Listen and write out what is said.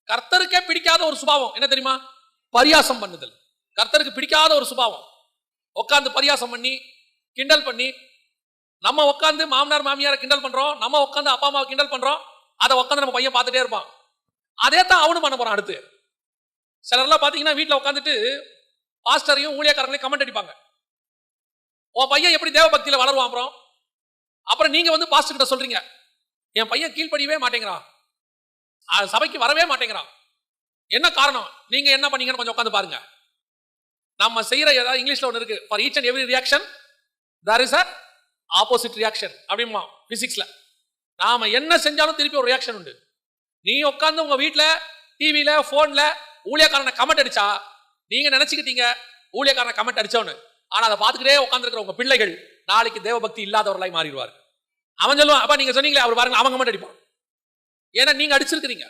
கர்த்தருக்கே பிடிக்காத ஒரு சுபாவம் என்ன தெரியுமா? பரியாசம் பண்ணுதல். கர்த்தருக்கு பிடிக்காத ஒரு சுபாவம். உட்காந்து பரியாசம் பண்ணி கிண்டல் பண்ணி, நம்ம உட்காந்து மாமனார் மாமியாரை கிண்டல் பண்றோம், நம்ம உட்காந்து அப்பா அம்மாவை கிண்டல் பண்றோம், அதை உட்காந்து நம்ம பையன் பார்த்துட்டே இருப்பான். அதே தான் அவனும் பண்ண போறான். அடுத்து சிலர்லாம் பாத்தீங்கன்னா வீட்டில் உட்காந்துட்டு பாஸ்டரையும் ஊழியக்காரங்களையும் கமெண்ட் அடிப்பாங்க. உன் பையன் எப்படி தேவ பக்தியில வளருவான்? அப்புறம் நீங்க வந்து பாஸ்டர் கிட்ட சொல்றீங்க, என் பையன் கீழ்ப்படியவே மாட்டேங்கிறான், சபைக்கு வரவே மாட்டேங்கிறான், என்ன காரணம்? நீங்க என்ன பண்ணீங்கன்னு கொஞ்சம் உட்காந்து பாருங்க. நம்ம செய்யற ஏதாவது இங்கிலீஷ்ல ஒன்று இருக்கு, for each and every reaction there is a opposite reaction அப்படிமா பிசிக்ஸ்ல. நாம என்ன செஞ்சாலும் திருப்பி ஒரு ரியாக்ஷன் உண்டு. நீ உட்காந்து உங்க வீட்டுல டிவியில போன்ல ஊழியக்காரனை கமெண்ட் அடிச்சா நீங்க நினைச்சுக்கிட்டீங்க ஊழியக்காரனை கமெண்ட் அடிச்சவனு. ஆனா அதை பார்த்துக்கிட்டே உட்காந்துருக்கிற உங்க பிள்ளைகள் நாளைக்கு தேவபக்தி இல்லாதவர்களாய் மாறிடுவார். அவன் சொல்லுவான், அப்பா நீங்க சொன்னீங்களே அவர் பாருங்க, அவன் கமெண்ட் அடிப்பான். ஏன்னா நீங்க அடிச்சிருக்கிறீங்க.